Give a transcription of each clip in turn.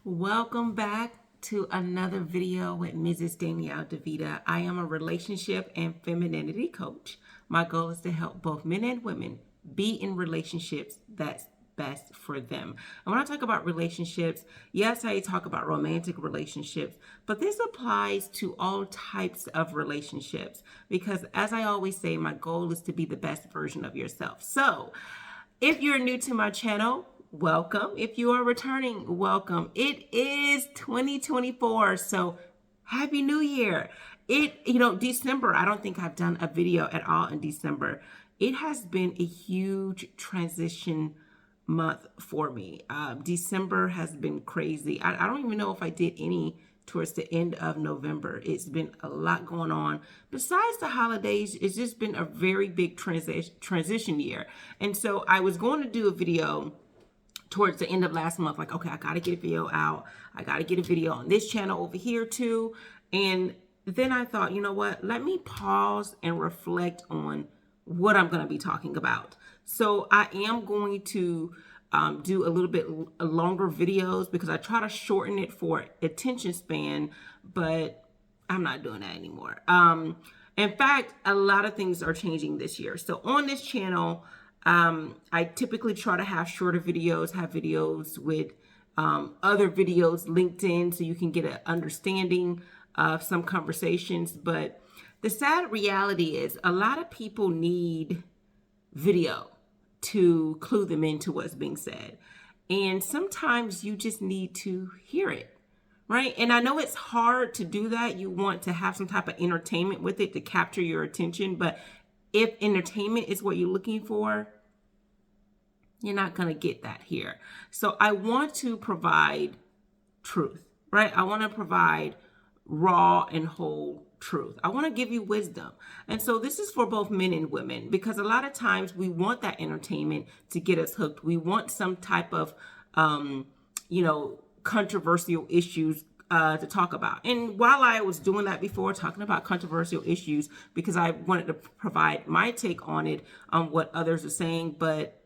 Welcome back to another video with Mrs. Danielle DeVita. I am a relationship and femininity coach. My goal is to help both men and women be in relationships that's best for them. And when I talk about relationships, yes, I talk about romantic relationships, but this applies to all types of relationships because, as I always say, my goal is to be the best version of yourself. So if you're new to my channel, welcome. If you are returning, welcome. It is 2024, so Happy New Year. December, I don't think I've done a video at all in December. It has been a huge transition month for me. December has been crazy. I don't even know if I did any towards the end of November. It's been a lot going on. Besides the holidays, it's just been a very big transition year. And so I was going to do a video towards the end of last month, like, okay, I got to get a video out. I got to get a video on this channel over here too. And then I thought, you know what? Let me pause and reflect on what I'm going to be talking about. So I am going to do a little bit longer videos because I try to shorten it for attention span, but I'm not doing that anymore. In fact, a lot of things are changing this year. So on this channel, I typically try to have shorter videos, have videos with other videos linked in so you can get an understanding of some conversations. But the sad reality is a lot of people need video to clue them into what's being said. And sometimes you just need to hear it, right? And I know it's hard to do that. You want to have some type of entertainment with it to capture your attention. But if entertainment is what you're looking for, you're not going to get that here. So I want to provide truth, right? I want to provide raw and whole truth. I want to give you wisdom. And so this is for both men and women, because a lot of times we want that entertainment to get us hooked. We want some type of, controversial issues to talk about. And while I was doing that before, talking about controversial issues, because I wanted to provide my take on it, on what others are saying, but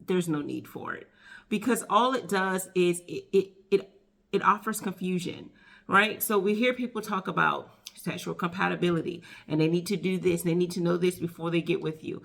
there's no need for it, because all it does is it offers confusion, right? So we hear people talk about sexual compatibility and they need to do this, and they need to know this before they get with you.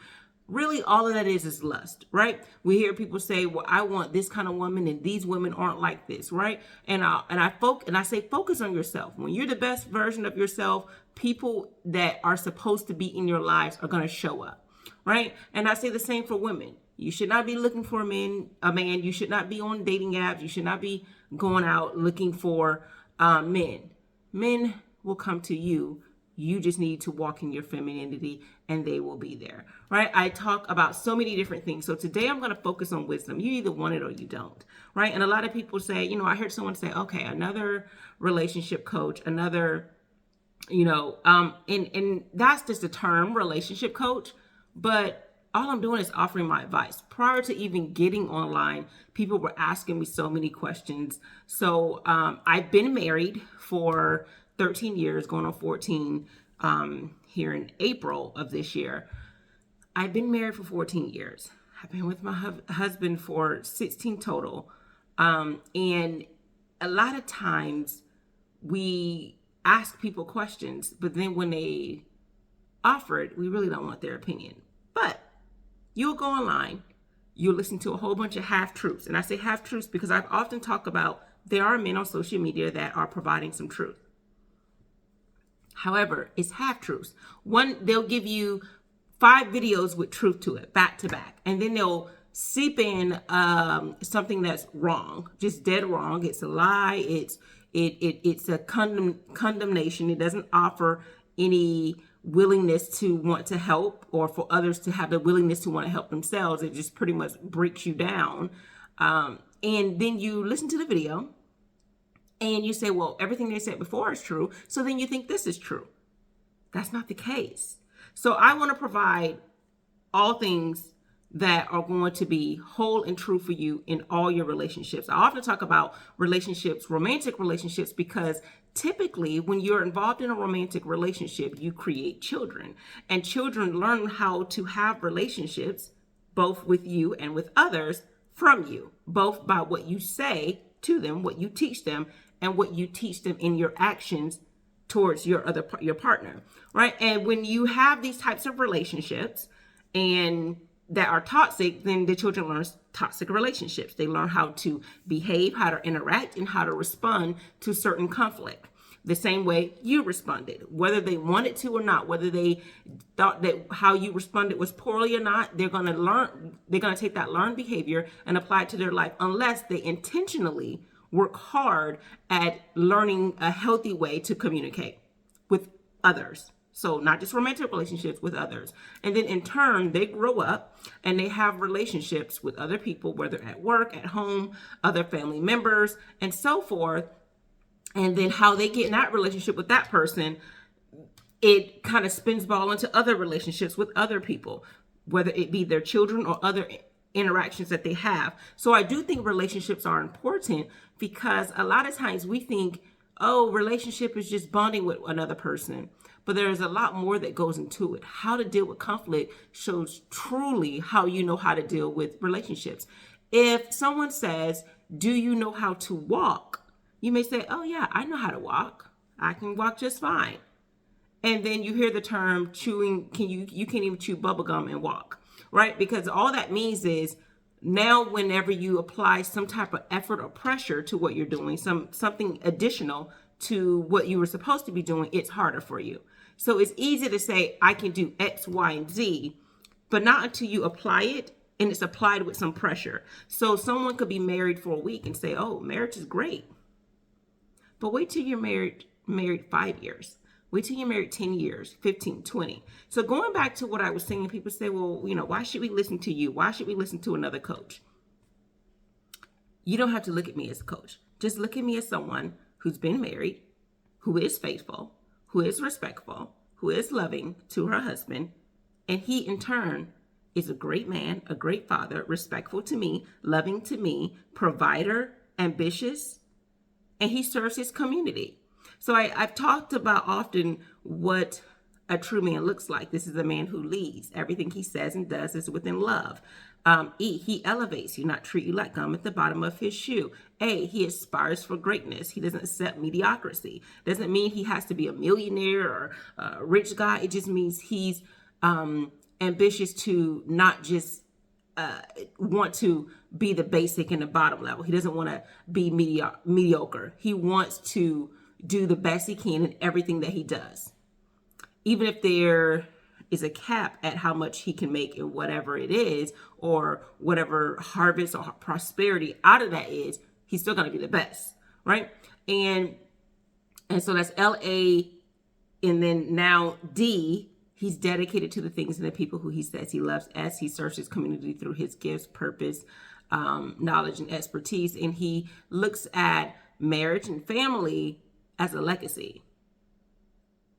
Really, all of that is lust, right? We hear people say, well, I want this kind of woman and these women aren't like this, right? And I say, focus on yourself. When you're the best version of yourself, people that are supposed to be in your lives are going to show up, right? And I say the same for women. You should not be looking for a man. You should not be on dating apps. You should not be going out looking for men. Men will come to you. You just need to walk in your femininity and they will be there, right? I talk about so many different things. So today I'm going to focus on wisdom. You either want it or you don't, right? And a lot of people say, I heard someone say, okay, another relationship coach, another, and that's just the term, relationship coach. But all I'm doing is offering my advice. Prior to even getting online, people were asking me so many questions. So I've been married for 13 years, going on 14 here in April of this year. I've been married for 14 years. I've been with my husband for 16 total. And a lot of times we ask people questions, but then when they offer it, we really don't want their opinion. But you'll go online, you'll listen to a whole bunch of half-truths. And I say half-truths because I've often talked about there are men on social media that are providing some truth. However, it's half-truths. One, they'll give you 5 videos with truth to it, back to back. And then they'll seep in something that's wrong, just dead wrong. It's a lie. It's a condemnation. It doesn't offer any willingness to want to help, or for others to have the willingness to want to help themselves. It just pretty much breaks you down. And then you listen to the video and you say, well, everything they said before is true. So then you think this is true. That's not the case. So I want to provide all things that are going to be whole and true for you in all your relationships. I often talk about relationships, romantic relationships, because typically when you're involved in a romantic relationship, you create children, and children learn how to have relationships both with you and with others from you, both by what you say to them, what you teach them, and what you teach them in your actions towards your partner, right? And when you have these types of relationships and that are toxic, then the children learn toxic relationships. They learn how to behave, how to interact, and how to respond to certain conflict the same way you responded, whether they wanted to or not, whether they thought that how you responded was poorly or not. They're going to take that learned behavior and apply it to their life, unless they intentionally work hard at learning a healthy way to communicate with others. So not just romantic relationships, with others. And then in turn, they grow up and they have relationships with other people, whether at work, at home, other family members, and so forth. And then how they get in that relationship with that person, it kind of spins ball into other relationships with other people, whether it be their children or other interactions that they have. So I do think relationships are important, because a lot of times we think, oh, relationship is just bonding with another person. But there's a lot more that goes into it. How to deal with conflict shows truly how you know how to deal with relationships. If someone says, do you know how to walk? You may say, oh yeah, I know how to walk. I can walk just fine. And then you hear the term chewing, you can't even chew bubblegum and walk, right? Because all that means is now whenever you apply some type of effort or pressure to what you're doing, something additional to what you were supposed to be doing, it's harder for you. So it's easy to say, I can do X, Y, and Z, but not until you apply it and it's applied with some pressure. So someone could be married for a week and say, oh, marriage is great. But wait till you're married 5 years. Wait till you're married 10 years, 15, 20. So going back to what I was saying, people say, well, why should we listen to you? Why should we listen to another coach? You don't have to look at me as a coach. Just look at me as someone who's been married, who is faithful, who is respectful, who is loving to her husband. And he, in turn, is a great man, a great father, respectful to me, loving to me, provider, ambitious, and he serves his community. So I've talked about often what a true man looks like. This is a man who leads. Everything he says and does is within love. He elevates you, not treat you like gum at the bottom of his shoe. He aspires for greatness. He doesn't accept mediocrity. Doesn't mean he has to be a millionaire or a rich guy. It just means he's ambitious to not just want to be the basic and the bottom level. He doesn't want to be mediocre. He wants to do the best he can in everything that he does. Even if there is a cap at how much he can make in whatever it is, or whatever harvest or prosperity out of that is, he's still going to be the best, right? And so that's L-A, and then now D, he's dedicated to the things and the people who he says he loves, as he serves his community through his gifts, purpose, knowledge, and expertise. And he looks at marriage and family as a legacy.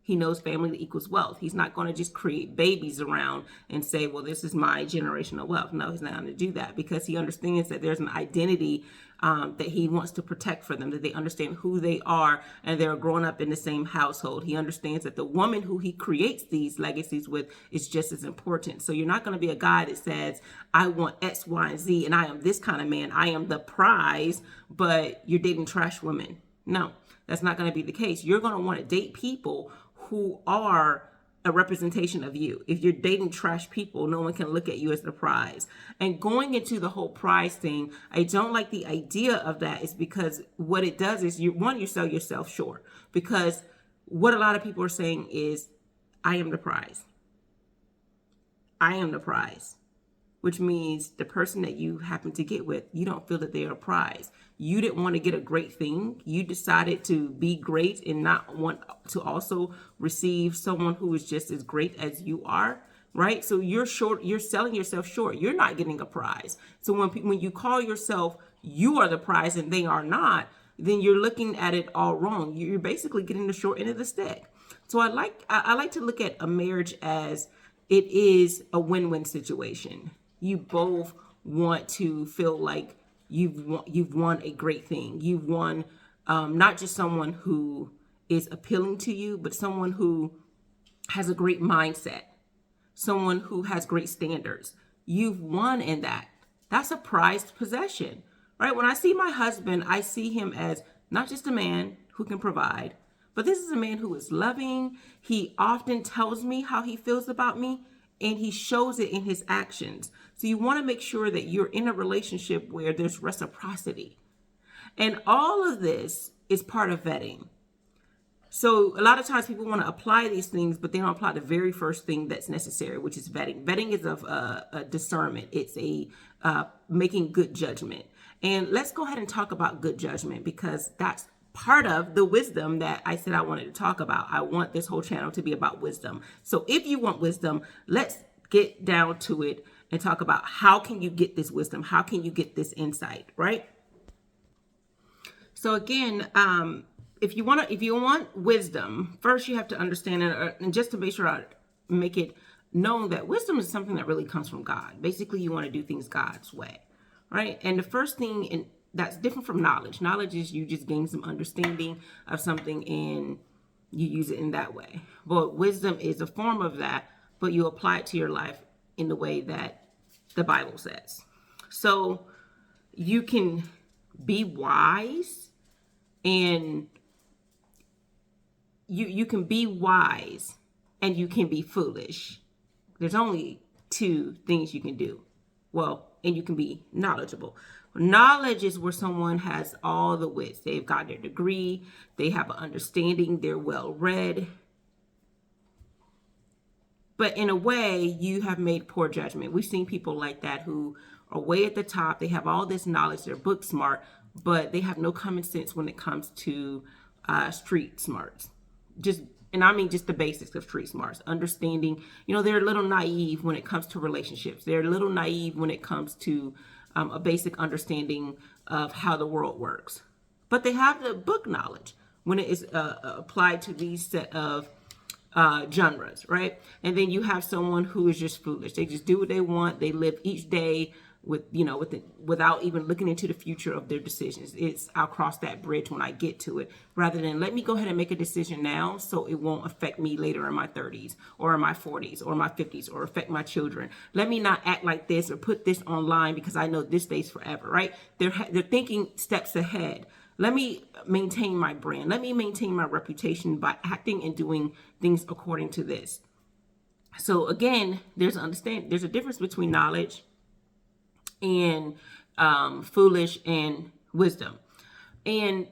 He knows family equals wealth. He's not going to just create babies around and say, well, this is my generational wealth. No, he's not going to do that, because he understands that there's an identity that he wants to protect for them, that they understand who they are and they're growing up in the same household. He understands that the woman who he creates these legacies with is just as important. So you're not going to be a guy that says, I want X, Y, and Z, and I am this kind of man. I am the prize, but you're dating trash women. No, that's not going to be the case. You're going to want to date people who are a representation of you. If you're dating trash people, no one can look at you as the prize. And going into the whole prize thing, I don't like the idea of that, is because what it does is you sell yourself short. Because what a lot of people are saying is, I am the prize. I am the prize. Which means the person that you happen to get with, you don't feel that they're a prize. You didn't want to get a great thing. You decided to be great and not want to also receive someone who is just as great as you are, right? So you're selling yourself short. You're not getting a prize. So when you call yourself, you are the prize and they are not, then you're looking at it all wrong. You're basically getting the short end of the stick. So I like to look at a marriage as it is a win-win situation. You both want to feel like you've won a great thing. You've won not just someone who is appealing to you, but someone who has a great mindset, someone who has great standards. You've won in that. That's a prized possession, right? When I see my husband, I see him as not just a man who can provide, but this is a man who is loving. He often tells me how he feels about me, and he shows it in his actions. So you want to make sure that you're in a relationship where there's reciprocity. And all of this is part of vetting. So a lot of times people want to apply these things, but they don't apply the very first thing that's necessary, which is vetting. Vetting is of a discernment. It's a making good judgment. And let's go ahead and talk about good judgment, because that's part of the wisdom that I said I wanted to talk about. I want this whole channel to be about wisdom. So if you want wisdom, let's get down to it and talk about how can you get this wisdom? How can you get this insight, right? So again, if you want wisdom, first you have to understand it, and just to make sure I make it known that wisdom is something that really comes from God. Basically, you want to do things God's way, right? And the first thing, that's different from knowledge. Knowledge is you just gain some understanding of something and you use it in that way. But wisdom is a form of that, but you apply it to your life in the way that the Bible says. So you can be wise, and you can be wise and you can be foolish. There's only two things you can do. Well, and you can be knowledgeable. Knowledge is where someone has all the wits. They've got their degree, they have an understanding, they're well read. But in a way, you have made poor judgment. We've seen people like that who are way at the top. They have all this knowledge, they're book smart, but they have no common sense when it comes to street smarts. And I mean just the basics of street smarts, understanding, they're a little naive when it comes to relationships. They're a little naive when it comes to a basic understanding of how the world works. But they have the book knowledge when it is applied to these set of genres, right? And then you have someone who is just foolish. They just do what they want. They live each day without even looking into the future of their decisions. I'll cross that bridge when I get to it, rather than let me go ahead and make a decision now so it won't affect me later in my 30s or in my 40s or my 50s or affect my children. Let me not act like this or put this online because I know this stays forever, right? They're thinking steps ahead. Let me maintain my brand. Let me maintain my reputation by acting and doing things according to this. So again, there's a difference between knowledge and foolish and wisdom. And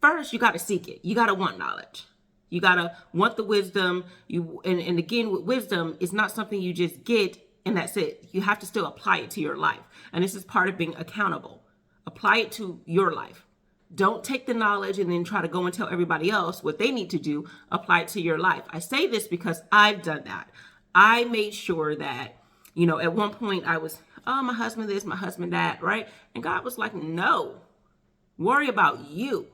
first, you got to seek it. You got to want knowledge. You got to want the wisdom. And again, with wisdom, it's not something you just get and that's it. You have to still apply it to your life. And this is part of being accountable. Apply it to your life. Don't take the knowledge and then try to go and tell everybody else what they need to do. Apply it to your life. I say this because I've done that. I made sure that, at one point I was, my husband this, my husband that, right? And God was like, no, worry about you.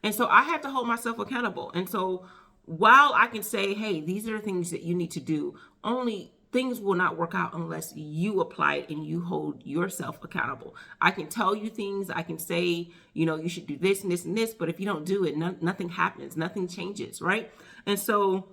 And so I had to hold myself accountable. And so while I can say, hey, these are the things that you need to do, only things will not work out unless you apply it and you hold yourself accountable. I can tell you things. I can say, you should do this and this and this. But if you don't do it, nothing happens. Nothing changes, right? And so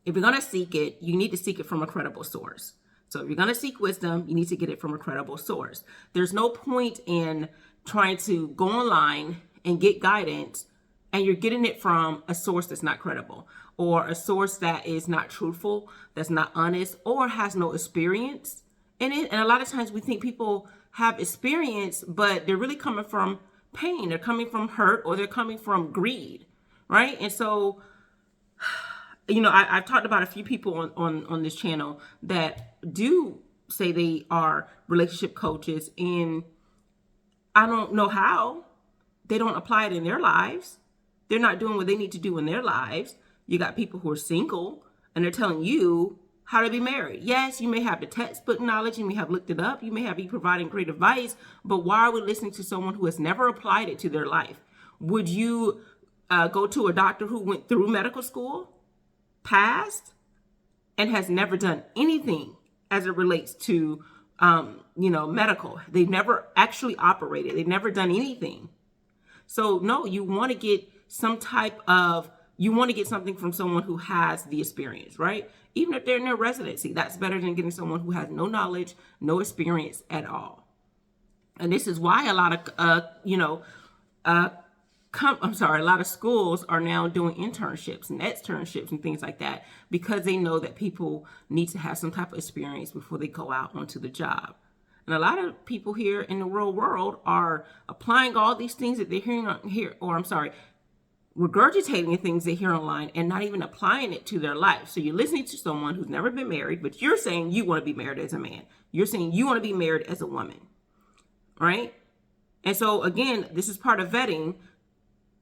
if you're going to seek it, you need to seek it from a credible source. So if you're going to seek wisdom, you need to get it from a credible source. There's no point in trying to go online and get guidance and you're getting it from a source that's not credible, or a source that is not truthful, that's not honest, or has no experience in it. And a lot of times we think people have experience, but they're really coming from pain. They're coming from hurt, or they're coming from greed, right? And so, I've talked about a few people on this channel that do say they are relationship coaches, and I don't know how. They don't apply it in their lives. They're not doing what they need to do in their lives. You got people who are single and they're telling you how to be married. Yes, you may have the textbook knowledge, you may have looked it up, you may have been providing great advice, but why are we listening to someone who has never applied it to their life? Would you go to a doctor who went through medical school, passed, and has never done anything as it relates to, medical? They've never actually operated. They've never done anything. So no, you want to get something from someone who has the experience, right? Even if they're in their residency, that's better than getting someone who has no knowledge, no experience at all. And this is why a lot of, a lot of schools are now doing internships and externships and things like that, because they know that people need to have some type of experience before they go out onto the job. And a lot of people here in the real world are applying all these things that they're hearing here, regurgitating the things they hear online and not even applying it to their life. So you're listening to someone who's never been married, but you're saying you want to be married as a man. You're saying you want to be married as a woman, right? And so again, this is part of vetting.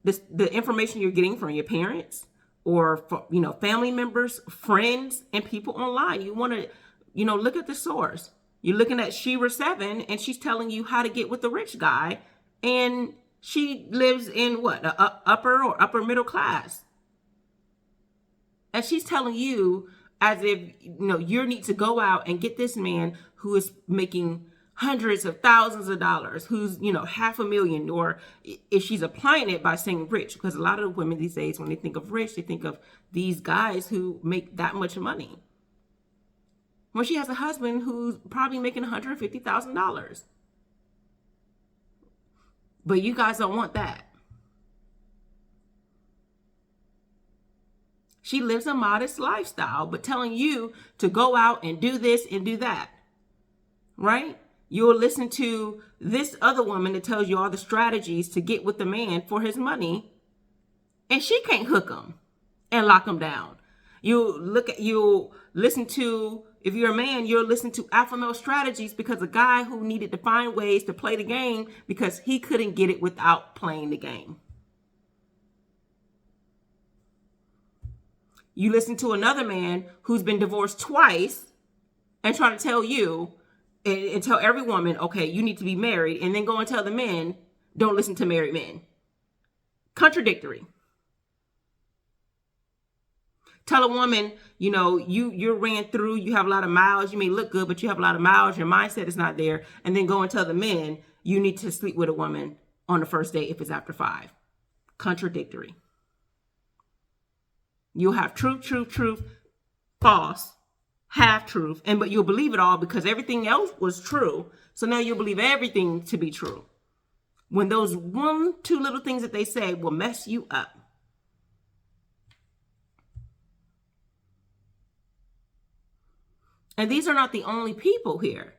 The information you're getting from your parents or family members, friends, and people online. You want to look at the source. You're looking at Shira 7, and she's telling you how to get with the rich guy, and she lives in what, upper or upper middle class, and she's telling you as if you need to go out and get this man who is making hundreds of thousands of dollars, who's $500,000, or if she's applying it by saying rich, because a lot of women these days, when they think of rich, they think of these guys who make that much money, when she has a husband who's probably making $150,000. But you guys don't want that. She lives a modest lifestyle, but telling you to go out and do this and do that, right? You'll listen to this other woman that tells you all the strategies to get with the man for his money, and she can't hook him and lock him down. You'll listen to, if you're a man, you'll listen to alpha male strategies, because a guy who needed to find ways to play the game because he couldn't get it without playing the game. You listen to another man who's been divorced twice and trying to tell you and tell every woman, okay, you need to be married, and then go and tell the men, don't listen to married men. Contradictory. Tell a woman, you ran through, you have a lot of miles, you may look good, but you have a lot of miles, your mindset is not there, and then go and tell the men you need to sleep with a woman on the first date if it's after 5. Contradictory. You'll have truth, false, half truth, but you'll believe it all because everything else was true. So now you'll believe everything to be true, when those 1-2 little things that they say will mess you up. And these are not the only people here.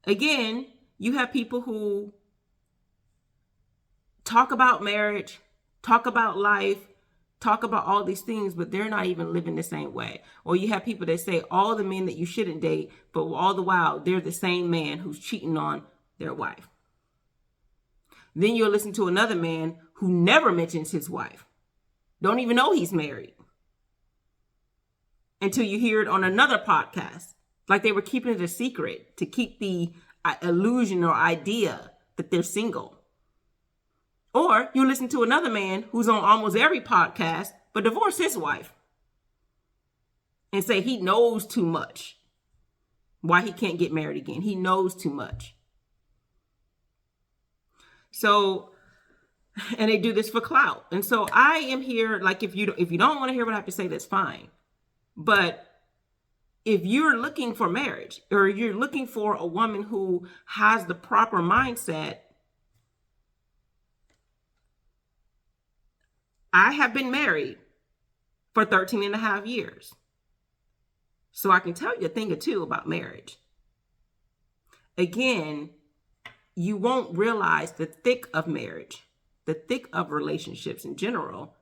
Again, you have people who talk about marriage, talk about life, talk about all these things, but they're not even living the same way. Or you have people that say all the men that you shouldn't date, but all the while they're the same man who's cheating on their wife. Then you'll listen to another man who never mentions his wife, don't even know he's married, until you hear it on another podcast, like they were keeping it a secret to keep the illusion or idea that they're single. Or you listen to another man who's on almost every podcast, but divorce his wife and say he knows too much, why he can't get married again. He knows too much. So, and they do this for clout. And so I am here, like, if you don't want to hear what I have to say, that's fine. But if you're looking for marriage, or you're looking for a woman who has the proper mindset, I have been married for 13 and a half years. So I can tell you a thing or two about marriage. Again, you won't realize the thick of marriage, the thick of relationships in general,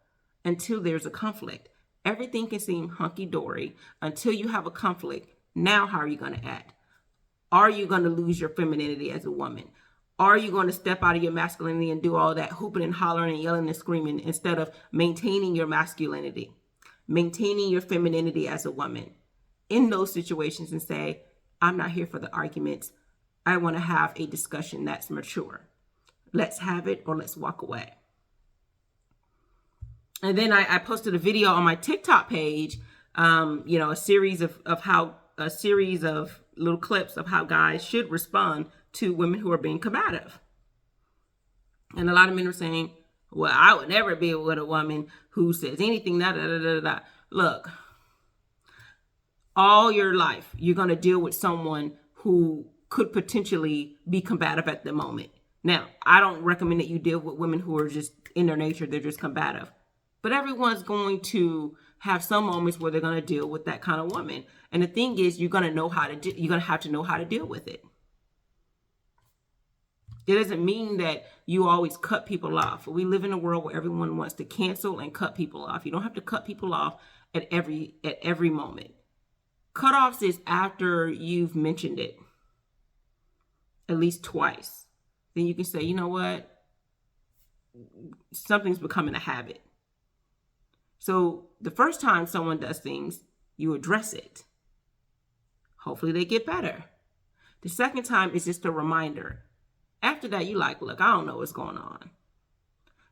until there's a conflict. Everything can seem hunky-dory until you have a conflict. Now, how are you going to act? Are you going to lose your femininity as a woman? Are you going to step out of your masculinity and do all that hooping and hollering and yelling and screaming instead of maintaining your masculinity, maintaining your femininity as a woman in those situations, and say, I'm not here for the arguments. I want to have a discussion that's mature. Let's have it, or let's walk away. And then I posted a video on my TikTok page, a series of little clips of how guys should respond to women who are being combative. And a lot of men are saying, well, I would never be with a woman who says anything, da, da, da, da, da. Look, all your life, you're going to deal with someone who could potentially be combative at the moment. Now, I don't recommend that you deal with women who are just in their nature, they're just combative. But everyone's going to have some moments where they're going to deal with that kind of woman. And the thing is, you're going to have to know how to deal with it. It doesn't mean that you always cut people off. We live in a world where everyone wants to cancel and cut people off. You don't have to cut people off at every moment. Cutoffs is after you've mentioned it at least twice. Then you can say, you know what? Something's becoming a habit. So the first time someone does things, you address it. Hopefully they get better. The second time is just a reminder. After that, you like, look, I don't know what's going on.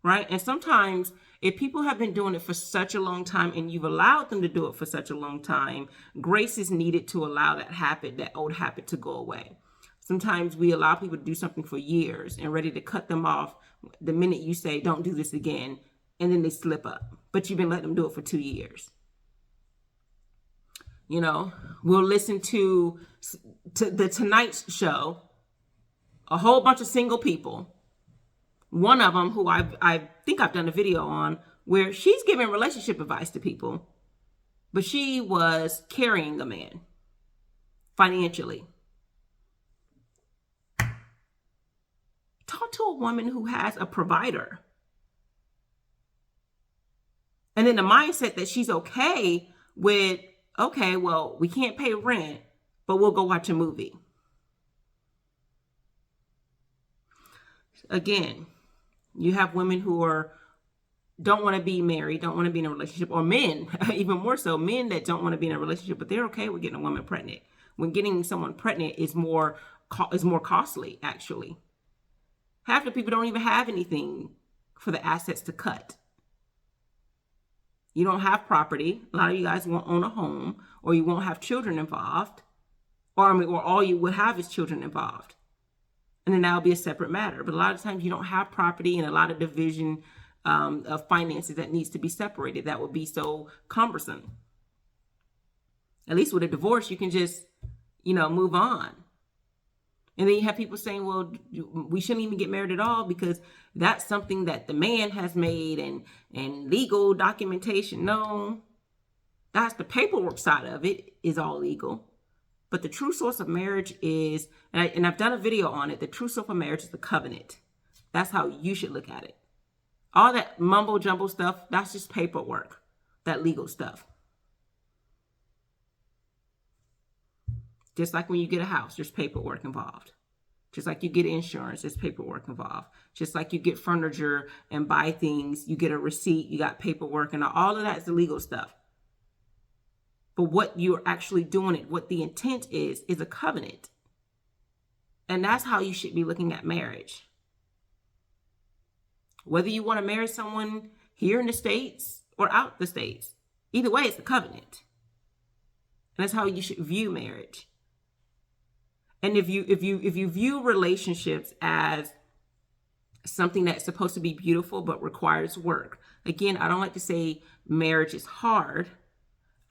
Right? And sometimes if people have been doing it for such a long time and you've allowed them to do it for such a long time, grace is needed to allow that old habit to go away. Sometimes we allow people to do something for years and ready to cut them off the minute you say, don't do this again. And then they slip up. But you've been letting them do it for 2 years. You know, we'll listen to the Tonight Show, a whole bunch of single people. One of them who I think I've done a video on where she's giving relationship advice to people, but she was carrying a man financially. Talk to a woman who has a provider. And then the mindset that she's okay with, okay, well, we can't pay rent, but we'll go watch a movie. Again, you have women who don't want to be married, don't want to be in a relationship, or men, even more so, men that don't want to be in a relationship, but they're okay with getting a woman pregnant. When getting someone pregnant is more costly, actually. Half the people don't even have anything for the assets to cut. You don't have property. A lot of you guys won't own a home, or you won't have children involved, or all you would have is children involved. And then that'll be a separate matter. But a lot of times you don't have property and a lot of division of finances that needs to be separated. That would be so cumbersome. At least with a divorce, you can just, move on. And then you have people saying, well, we shouldn't even get married at all because that's something that the man has made and legal documentation. No, that's the paperwork side of it is all legal. But the true source of marriage is, and I've done a video on it, the true source of marriage is the covenant. That's how you should look at it. All that mumbo jumbo stuff, that's just paperwork, that legal stuff. Just like when you get a house, there's paperwork involved. Just like you get insurance, there's paperwork involved. Just like you get furniture and buy things, you get a receipt, you got paperwork, and all of that is the legal stuff. But what you're actually doing, what the intent is a covenant. And that's how you should be looking at marriage. Whether you want to marry someone here in the States or out the States, either way, it's a covenant. And that's how you should view marriage. And if you view relationships as something that's supposed to be beautiful but requires work, again, I don't like to say marriage is hard.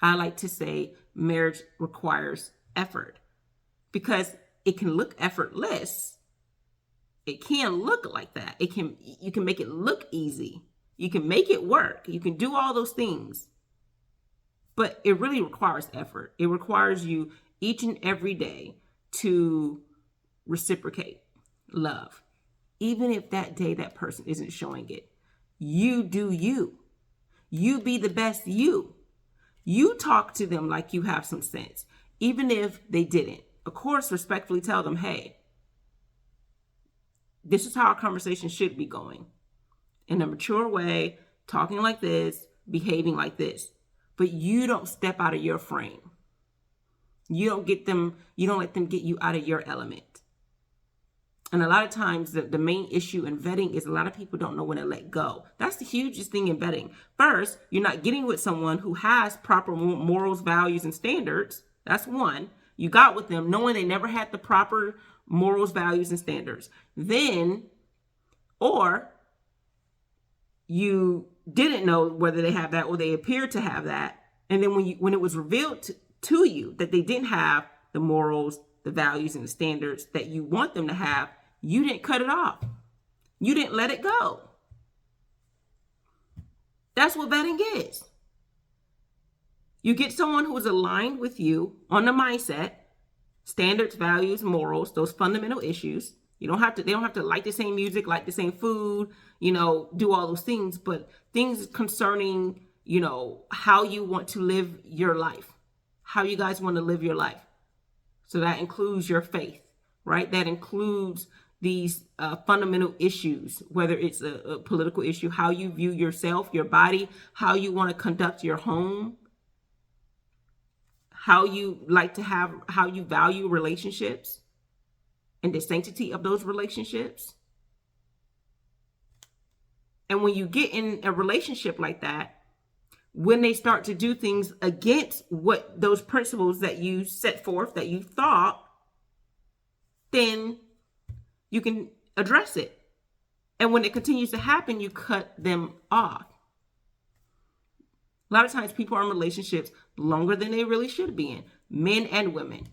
I like to say marriage requires effort because it can look effortless. It can look like that. You can make it look easy. You can make it work. You can do all those things. But it really requires effort. It requires you each and every day to reciprocate love. Even if that day that person isn't showing it. You do you. You be the best you. You talk to them like you have some sense, even if they didn't. Of course, respectfully tell them, hey, this is how our conversation should be going. In a mature way, talking like this, behaving like this. But you don't step out of your frame. You don't let them get you out of your element. And a lot of times the main issue in vetting is a lot of people don't know when to let go. That's the hugest thing in vetting. First, you're not getting with someone who has proper morals, values, and standards. That's one. You got with them knowing they never had the proper morals, values, and standards. Then, or you didn't know whether they have that or they appeared to have that. And then when it was revealed to you that they didn't have the morals, the values and the standards that you want them to have, you didn't cut it off. You didn't let it go. That's what vetting is. You get someone who is aligned with you on the mindset, standards, values, morals, those fundamental issues. They don't have to like the same music, like the same food, do all those things, but things concerning, how you want to live your life, how you guys want to live your life. So that includes your faith, right? That includes these fundamental issues, whether it's a political issue, how you view yourself, your body, how you want to conduct your home, how you value relationships and the sanctity of those relationships. And when you get in a relationship like that, when they start to do things against what those principles that you set forth, that you thought, then you can address it. And when it continues to happen, you cut them off. A lot of times people are in relationships longer than they really should be in, men and women.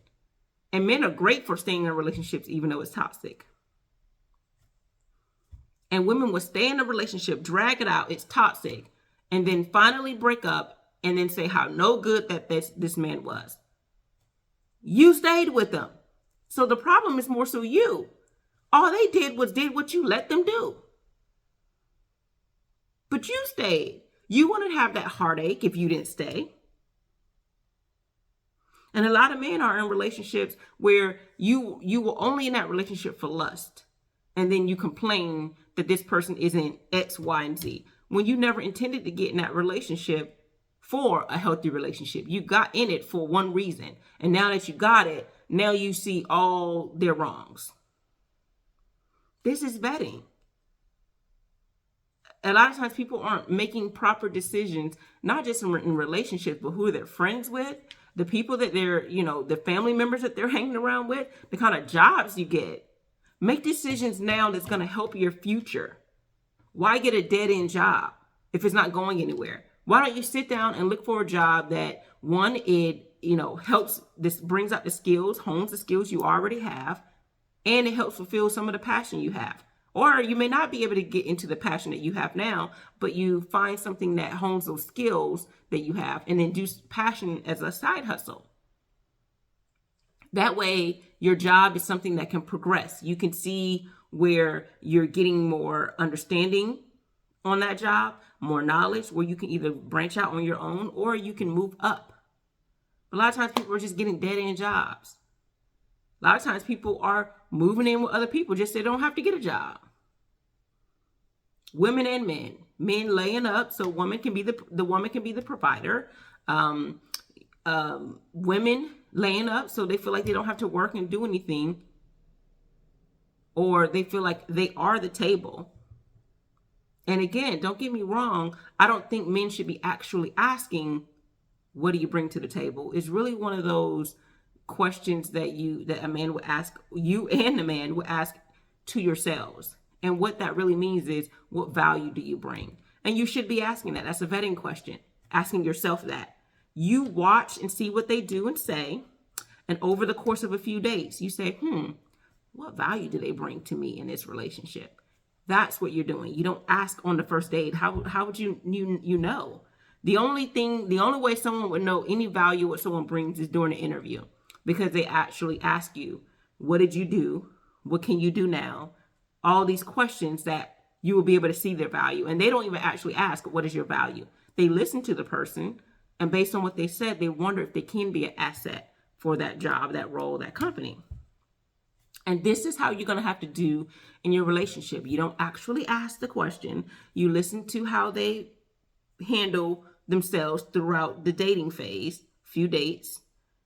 And men are great for staying in relationships even though it's toxic. And women will stay in a relationship, drag it out, it's toxic, and then finally break up and then say how no good that this man was. You stayed with them. So the problem is more so you. All they did what you let them do. But you stayed. You wouldn't have that heartache if you didn't stay. And a lot of men are in relationships where you were only in that relationship for lust. And then you complain that this person isn't X, Y, and Z. When you never intended to get in that relationship for a healthy relationship. You got in it for one reason. And now that you got it, now you see all their wrongs. This is vetting. A lot of times people aren't making proper decisions, not just in relationships, but who they're friends with, the people that they're, the family members that they're hanging around with, the kind of jobs you get. Make decisions now that's going to help your future. Why get a dead-end job if it's not going anywhere? Why don't you sit down and look for a job that, one, it, helps, this brings out the skills, hones the skills you already have, and it helps fulfill some of the passion you have. Or you may not be able to get into the passion that you have now, but you find something that hones those skills that you have and then do passion as a side hustle. That way, your job is something that can progress. You can see where you're getting more understanding on that job, more knowledge, where you can either branch out on your own or you can move up. A lot of times people are just getting dead-end jobs. A lot of times people are moving in with other people just so they don't have to get a job. Women and men. Men laying up so woman can be the woman can be the provider. Women laying up so they feel like they don't have to work and do anything. Or they feel like they are the table. And again, don't get me wrong. I don't think men should be actually asking, what do you bring to the table? It's really one of those questions that a man would ask, you and the man would ask to yourselves. And what that really means is, what value do you bring? And you should be asking that. That's a vetting question. Asking yourself that. You watch and see what they do and say. And over the course of a few days, you say, what value do they bring to me in this relationship? That's what you're doing. You don't ask on the first date. How would you know? The only way someone would know any value what someone brings is during the interview, because they actually ask you, what did you do? What can you do now? All these questions that you will be able to see their value. And they don't even actually ask, what is your value? They listen to the person, and based on what they said, they wonder if they can be an asset for that job, that role, that company. And this is how you're going to have to do in your relationship. You don't actually ask the question. You listen to how they handle themselves throughout the dating phase, few dates.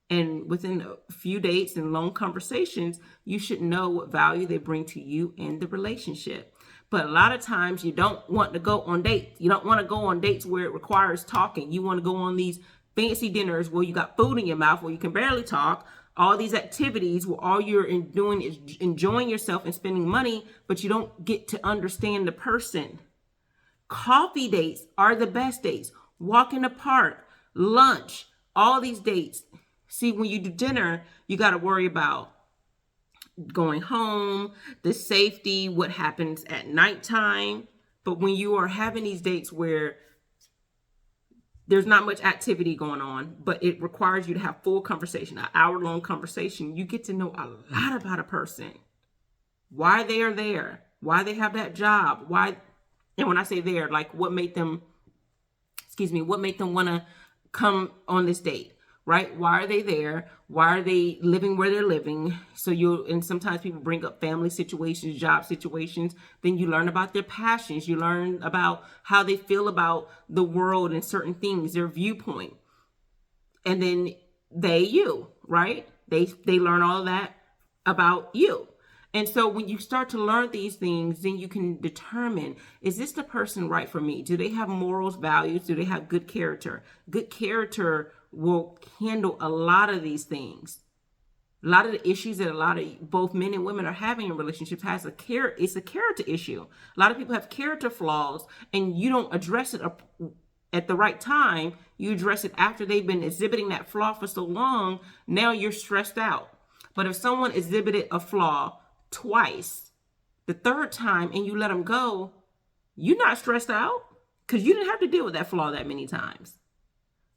And within a few dates and long conversations, you should know what value they bring to you in the relationship. But a lot of times you don't want to go on dates. You don't want to go on dates where it requires talking. You want to go on these fancy dinners where you got food in your mouth, where you can barely talk. All these activities where all you're doing is enjoying yourself and spending money, but you don't get to understand the person. Coffee dates are the best dates. Walk in the park, lunch, all these dates. See, when you do dinner, you got to worry about going home, the safety, what happens at nighttime. But when you are having these dates where there's not much activity going on, but it requires you to have full conversation, an hour-long conversation, you get to know a lot about a person. Why they are there, why they have that job, why, and when I say there, like what made them want to come on this date, right? Why are they there? Why are they living where they're living? And sometimes people bring up family situations, job situations. Then you learn about their passions. You learn about how they feel about the world and certain things, their viewpoint. And then you, right? They learn all of that about you. And so when you start to learn these things, then you can determine, is this the person right for me? Do they have morals, values? Do they have good character? Good character will handle a lot of these things. A lot of the issues that a lot of both men and women are having in relationships it's a character issue. A lot of people have character flaws, and you don't address it at the right time. You address it after they've been exhibiting that flaw for so long. Now you're stressed out. But if someone exhibited a flaw twice, the third time, and you let them go, you're not stressed out because you didn't have to deal with that flaw that many times.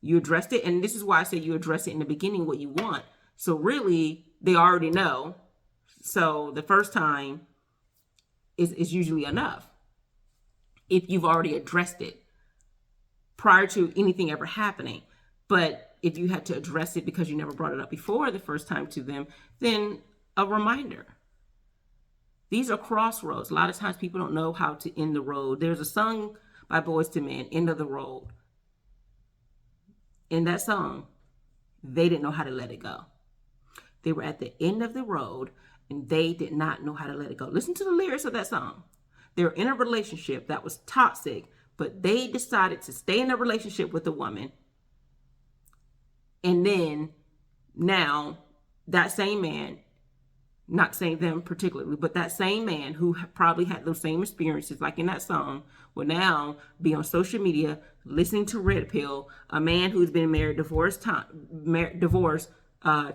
You addressed it, and this is why I say you address it in the beginning, what you want. So really, they already know. So the first time is usually enough if you've already addressed it prior to anything ever happening. But if you had to address it because you never brought it up before the first time to them, then a reminder. These are crossroads. A lot of times people don't know how to end the road. There's a song by Boyz II Men, End of the Road. In that song, they didn't know how to let it go. They were at the end of the road and they did not know how to let it go. Listen to the lyrics of that song. They were in a relationship that was toxic, but they decided to stay in a relationship with a woman. And then now that same man, not saying them particularly, but that same man who probably had those same experiences like in that song will now be on social media listening to Red Pill, a man who's been divorced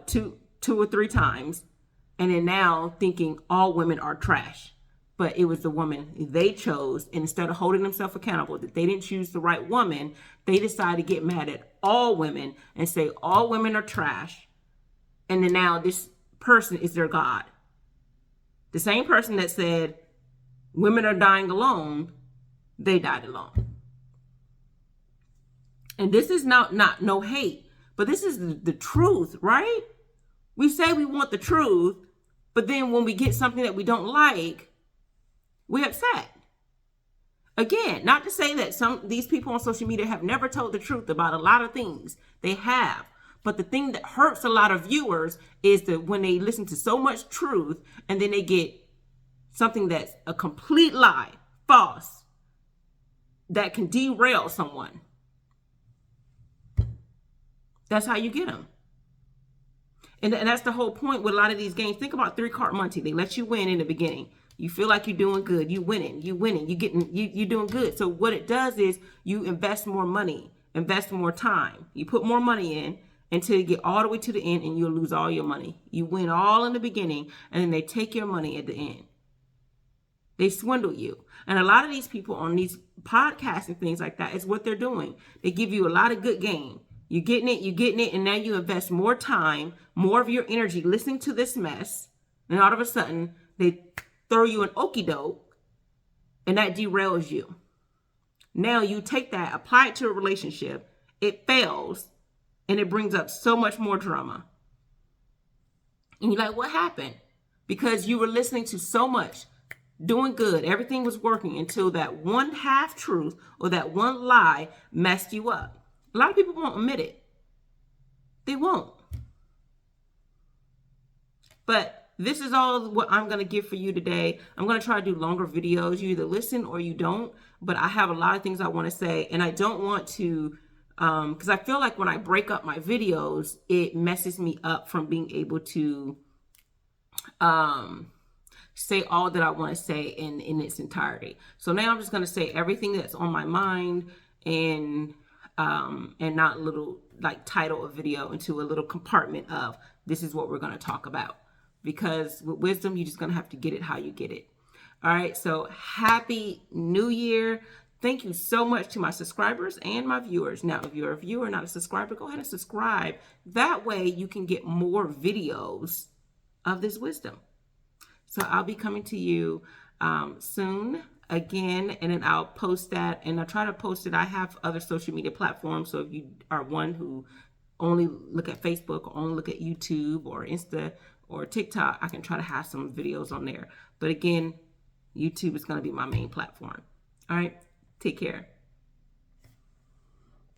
two or three times, and then now thinking all women are trash. But it was the woman they chose, and instead of holding themselves accountable that they didn't choose the right woman, they decided to get mad at all women and say all women are trash. And then now this person is their God. The same person that said women are dying alone, they died alone. And this is not no hate, but this is the truth, right? We say we want the truth, but then when we get something that we don't like, we're upset. Again, not to say that these people on social media have never told the truth about a lot of things. They have. But the thing that hurts a lot of viewers is that when they listen to so much truth and then they get something that's a complete lie, false, that can derail someone. That's how you get them. And that's the whole point with a lot of these games. Think about 3-card Monte. They let you win in the beginning. You feel like you're doing good. You winning. You're doing good. So what it does is you invest more money, invest more time. You put more money in until you get all the way to the end and you'll lose all your money. You win all in the beginning and then they take your money at the end. They swindle you. And a lot of these people on these podcasts and things like that is what they're doing. They give you a lot of good game. You're getting it, and now you invest more time, more of your energy listening to this mess, and all of a sudden, they throw you an okie doke, and that derails you. Now you take that, apply it to a relationship, it fails, and it brings up so much more drama. And you're like, what happened? Because you were listening to so much, doing good, everything was working until that one half truth or that one lie messed you up. A lot of people won't admit it. They won't. But this is all what I'm going to give for you today. I'm going to try to do longer videos. You either listen or you don't. But I have a lot of things I want to say. And I don't want to, because I feel like when I break up my videos, it messes me up from being able to say all that I want to say in its entirety. So now I'm just going to say everything that's on my mind and not little like title a video into a little compartment of this is what we're going to talk about. Because with wisdom, you're just going to have to get it how you get it. All right. So happy New Year. Thank you so much to my subscribers and my viewers. Now, if you're a viewer, not a subscriber, go ahead and subscribe. That way you can get more videos of this wisdom. So I'll be coming to you soon again, and then I'll post that, and I'll try to post it. I have other social media platforms. So if you are one who only look at Facebook or only look at YouTube or Insta or TikTok, I can try to have some videos on there. But again, YouTube is going to be my main platform. All right. Take care.